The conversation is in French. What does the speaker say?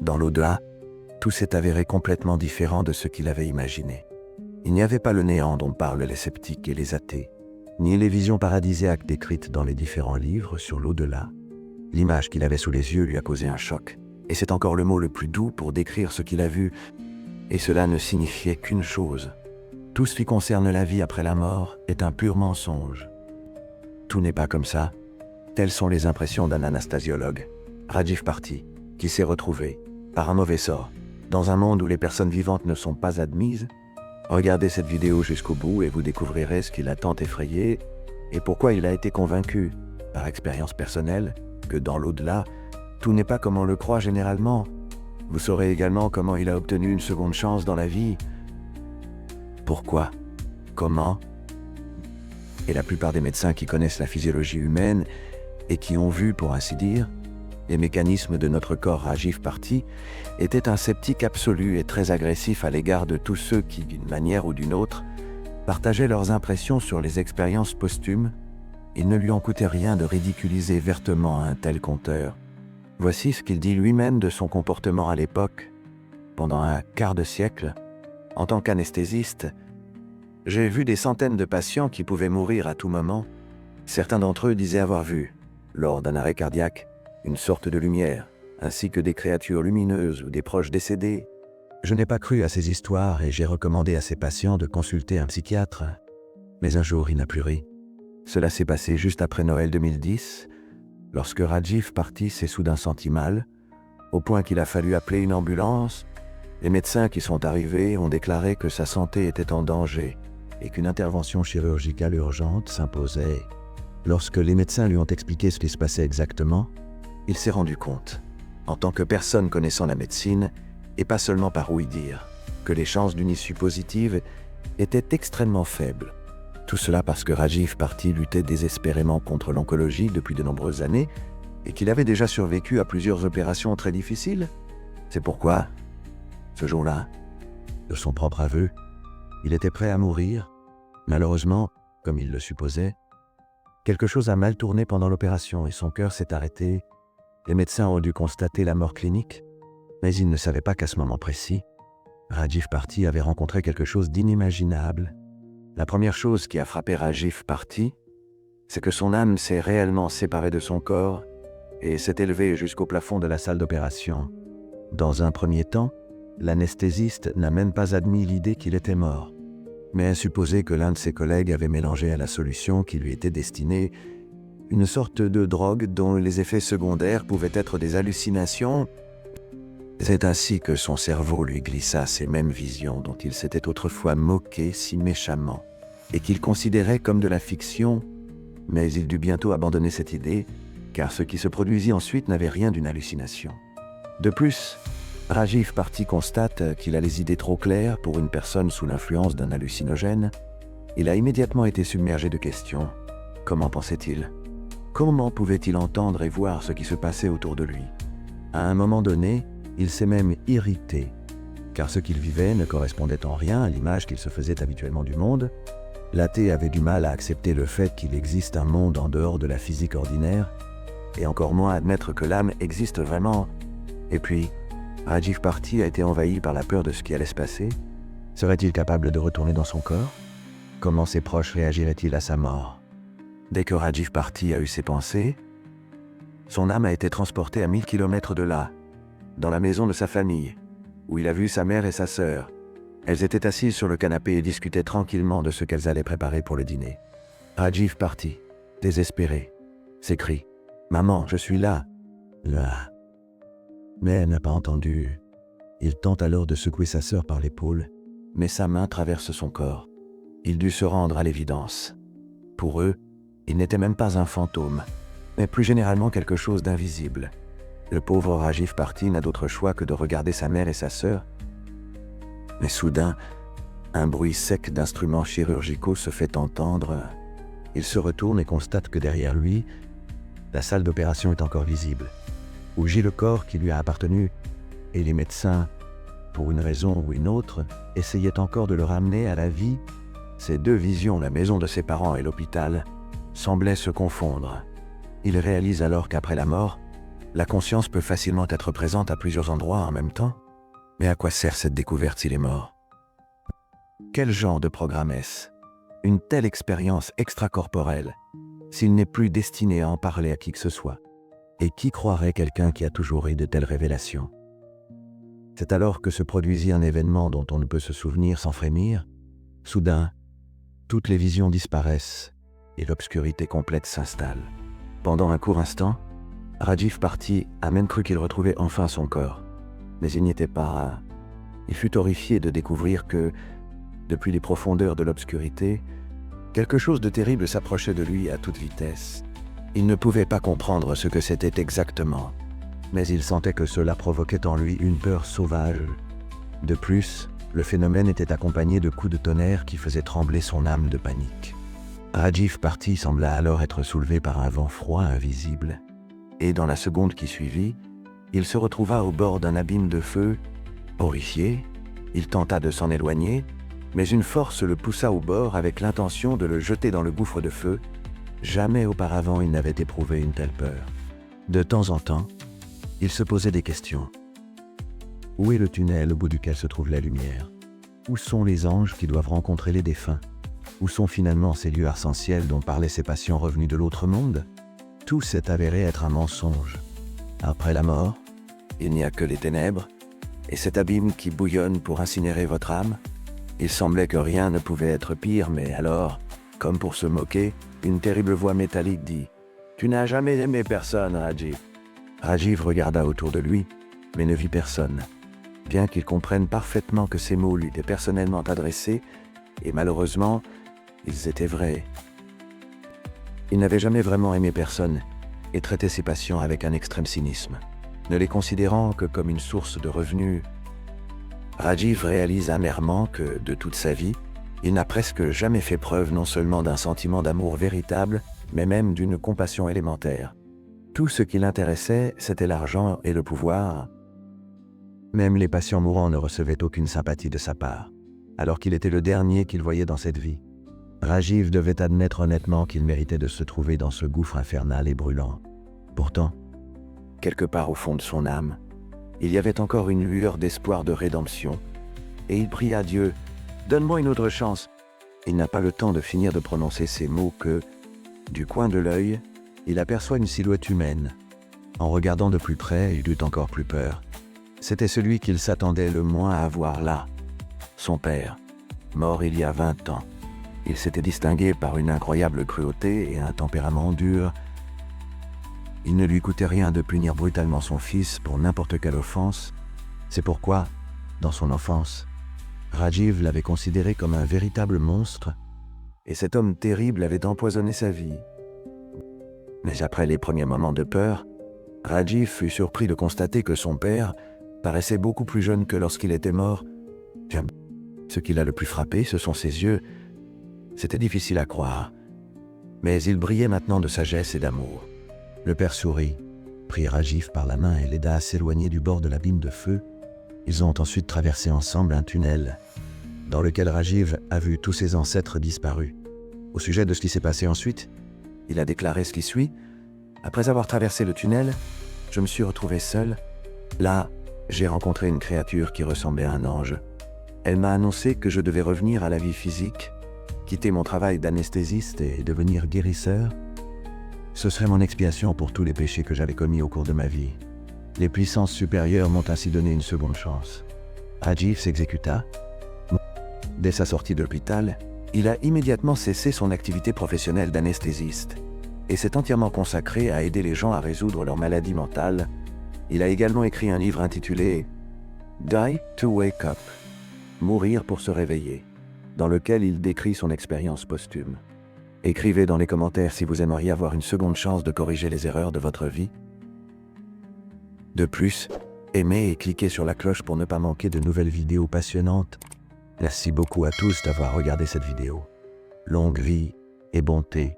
Dans l'au-delà, tout s'est avéré complètement différent de ce qu'il avait imaginé. Il n'y avait pas le néant dont parlent les sceptiques et les athées, ni les visions paradisiaques décrites dans les différents livres sur l'au-delà. L'image qu'il avait sous les yeux lui a causé un choc, et c'est encore le mot le plus doux pour décrire ce qu'il a vu, et cela ne signifiait qu'une chose. Tout ce qui concerne la vie après la mort est un pur mensonge. Tout n'est pas comme ça. Telles sont les impressions d'un anastasiologue, Rajiv Bharti, qui s'est retrouvé, par un mauvais sort, dans un monde où les personnes vivantes ne sont pas admises. Regardez cette vidéo jusqu'au bout et vous découvrirez ce qui l'a tant effrayé et pourquoi il a été convaincu, par expérience personnelle, que dans l'au-delà, tout n'est pas comme on le croit généralement. Vous saurez également comment il a obtenu une seconde chance dans la vie. Pourquoi? Comment? Et la plupart des médecins qui connaissent la physiologie humaine et qui ont vu, pour ainsi dire, les mécanismes de notre corps Rajiv Bharti, étaient un sceptique absolu et très agressif à l'égard de tous ceux qui, d'une manière ou d'une autre, partageaient leurs impressions sur les expériences posthumes. Il ne lui en coûtait rien de ridiculiser vertement un tel conteur. Voici ce qu'il dit lui-même de son comportement à l'époque. Pendant un quart de siècle, en tant qu'anesthésiste, j'ai vu des centaines de patients qui pouvaient mourir à tout moment. Certains d'entre eux disaient avoir vu, lors d'un arrêt cardiaque, une sorte de lumière, ainsi que des créatures lumineuses ou des proches décédés. Je n'ai pas cru à ces histoires et j'ai recommandé à ces patients de consulter un psychiatre. Mais un jour, il n'a plus ri. Cela s'est passé juste après Noël 2010, lorsque Rajiv Bharti s'est soudain senti mal, au point qu'il a fallu appeler une ambulance. Les médecins qui sont arrivés ont déclaré que sa santé était en danger et qu'une intervention chirurgicale urgente s'imposait. Lorsque les médecins lui ont expliqué ce qui se passait exactement, il s'est rendu compte, en tant que personne connaissant la médecine, et pas seulement par ouï-dire, que les chances d'une issue positive étaient extrêmement faibles. Tout cela parce que Rajiv Bharti luttait désespérément contre l'oncologie depuis de nombreuses années et qu'il avait déjà survécu à plusieurs opérations très difficiles. C'est pourquoi, ce jour-là, de son propre aveu, il était prêt à mourir. Malheureusement, comme il le supposait, quelque chose a mal tourné pendant l'opération et son cœur s'est arrêté. Les médecins ont dû constater la mort clinique, mais ils ne savaient pas qu'à ce moment précis, Rajiv Bharti avait rencontré quelque chose d'inimaginable. La première chose qui a frappé Rajiv Bharti, c'est que son âme s'est réellement séparée de son corps et s'est élevée jusqu'au plafond de la salle d'opération. Dans un premier temps, l'anesthésiste n'a même pas admis l'idée qu'il était mort, mais a supposé que l'un de ses collègues avait mélangé à la solution qui lui était destinée une sorte de drogue dont les effets secondaires pouvaient être des hallucinations. C'est ainsi que son cerveau lui glissa ces mêmes visions dont il s'était autrefois moqué si méchamment et qu'il considérait comme de la fiction, mais il dut bientôt abandonner cette idée, car ce qui se produisit ensuite n'avait rien d'une hallucination. De plus, Rajiv Bharti constate qu'il a les idées trop claires pour une personne sous l'influence d'un hallucinogène. Il a immédiatement été submergé de questions. Comment pensait-il? Comment pouvait-il entendre et voir ce qui se passait autour de lui? À un moment donné, il s'est même irrité, car ce qu'il vivait ne correspondait en rien à l'image qu'il se faisait habituellement du monde. L'athée avait du mal à accepter le fait qu'il existe un monde en dehors de la physique ordinaire, et encore moins admettre que l'âme existe vraiment. Et puis, Rajiv Bharti a été envahi par la peur de ce qui allait se passer. Serait-il capable de retourner dans son corps? Comment ses proches réagiraient-ils à sa mort? Dès que Rajiv Bharti a eu ces pensées, son âme a été transportée à 1000 km de là, dans la maison de sa famille, où il a vu sa mère et sa sœur. Elles étaient assises sur le canapé et discutaient tranquillement de ce qu'elles allaient préparer pour le dîner. Rajiv Bharti, désespéré, s'écrie « Maman, je suis là !» Là. Mais elle n'a pas entendu. Il tente alors de secouer sa sœur par l'épaule, mais sa main traverse son corps. Il dut se rendre à l'évidence. Pour eux, il n'était même pas un fantôme, mais plus généralement quelque chose d'invisible. Le pauvre Rajiv Bharti n'a d'autre choix que de regarder sa mère et sa sœur. Mais soudain, un bruit sec d'instruments chirurgicaux se fait entendre. Il se retourne et constate que derrière lui, la salle d'opération est encore visible, où gît le corps qui lui a appartenu, et les médecins, pour une raison ou une autre, essayaient encore de le ramener à la vie. Ces deux visions, la maison de ses parents et l'hôpital, semblaient se confondre. Il réalise alors qu'après la mort, La conscience peut facilement être présente à plusieurs endroits en même temps. Mais à quoi sert cette découverte s'il est mort? Quel genre de programme est-ce? Une telle expérience extracorporelle, s'il n'est plus destiné à en parler à qui que ce soit? Et qui croirait quelqu'un qui a toujours eu de telles révélations? C'est alors que se produisit un événement dont on ne peut se souvenir sans frémir. Soudain, toutes les visions disparaissent et l'obscurité complète s'installe. Pendant un court instant, Rajiv Bharti a même cru qu'il retrouvait enfin son corps. Mais il n'y était pas. Il fut horrifié de découvrir que, depuis les profondeurs de l'obscurité, quelque chose de terrible s'approchait de lui à toute vitesse. Il ne pouvait pas comprendre ce que c'était exactement, mais il sentait que cela provoquait en lui une peur sauvage. De plus, le phénomène était accompagné de coups de tonnerre qui faisaient trembler son âme de panique. Rajiv Bharti sembla alors être soulevé par un vent froid invisible, et dans la seconde qui suivit, il se retrouva au bord d'un abîme de feu. Horrifié, il tenta de s'en éloigner, mais une force le poussa au bord avec l'intention de le jeter dans le gouffre de feu. Jamais auparavant il n'avait éprouvé une telle peur. De temps en temps, il se posait des questions. Où est le tunnel au bout duquel se trouve la lumière? Où sont les anges qui doivent rencontrer les défunts? Où sont finalement ces lieux arc-en-ciel dont parlaient ces patients revenus de l'autre monde? Tout s'est avéré être un mensonge. Après la mort, il n'y a que les ténèbres, et cet abîme qui bouillonne pour incinérer votre âme. Il semblait que rien ne pouvait être pire, mais alors, comme pour se moquer, une terrible voix métallique dit « Tu n'as jamais aimé personne, Rajiv ». Rajiv regarda autour de lui, mais ne vit personne, bien qu'il comprenne parfaitement que ces mots lui étaient personnellement adressés, et malheureusement, ils étaient vrais. Il n'avait jamais vraiment aimé personne, et traitait ses patients avec un extrême cynisme, ne les considérant que comme une source de revenus. Rajiv réalise amèrement que, de toute sa vie, il n'a presque jamais fait preuve non seulement d'un sentiment d'amour véritable, mais même d'une compassion élémentaire. Tout ce qui l'intéressait, c'était l'argent et le pouvoir. Même les patients mourants ne recevaient aucune sympathie de sa part, alors qu'il était le dernier qu'il voyait dans cette vie. Rajiv devait admettre honnêtement qu'il méritait de se trouver dans ce gouffre infernal et brûlant. Pourtant, quelque part au fond de son âme, il y avait encore une lueur d'espoir de rédemption, et il pria Dieu « Donne-moi une autre chance ». Il n'a pas le temps de finir de prononcer ces mots que, du coin de l'œil, il aperçoit une silhouette humaine. En regardant de plus près, il eut encore plus peur. C'était celui qu'il s'attendait le moins à voir là, son père, mort il y a 20 ans. Il s'était distingué par une incroyable cruauté et un tempérament dur. Il ne lui coûtait rien de punir brutalement son fils pour n'importe quelle offense. C'est pourquoi, dans son enfance, Rajiv l'avait considéré comme un véritable monstre, et cet homme terrible avait empoisonné sa vie. Mais après les premiers moments de peur, Rajiv fut surpris de constater que son père paraissait beaucoup plus jeune que lorsqu'il était mort. Ce qui l'a le plus frappé, ce sont ses yeux. C'était difficile à croire, mais il brillait maintenant de sagesse et d'amour. Le père sourit, prit Rajiv par la main et l'aida à s'éloigner du bord de l'abîme de feu. Ils ont ensuite traversé ensemble un tunnel, dans lequel Rajiv a vu tous ses ancêtres disparus. Au sujet de ce qui s'est passé ensuite, il a déclaré ce qui suit. « Après avoir traversé le tunnel, je me suis retrouvé seul. Là, j'ai rencontré une créature qui ressemblait à un ange. Elle m'a annoncé que je devais revenir à la vie physique, quitter mon travail d'anesthésiste et devenir guérisseur. Ce serait mon expiation pour tous les péchés que j'avais commis au cours de ma vie. Les puissances supérieures m'ont ainsi donné une seconde chance. » Rajiv s'exécuta. Dès sa sortie de l'hôpital, il a immédiatement cessé son activité professionnelle d'anesthésiste et s'est entièrement consacré à aider les gens à résoudre leurs maladies mentales. Il a également écrit un livre intitulé « Die to Wake Up » « Mourir pour se réveiller », dans lequel il décrit son expérience posthume. Écrivez dans les commentaires si vous aimeriez avoir une seconde chance de corriger les erreurs de votre vie. De plus, aimez et cliquez sur la cloche pour ne pas manquer de nouvelles vidéos passionnantes. Merci beaucoup à tous d'avoir regardé cette vidéo. Longue vie et bonté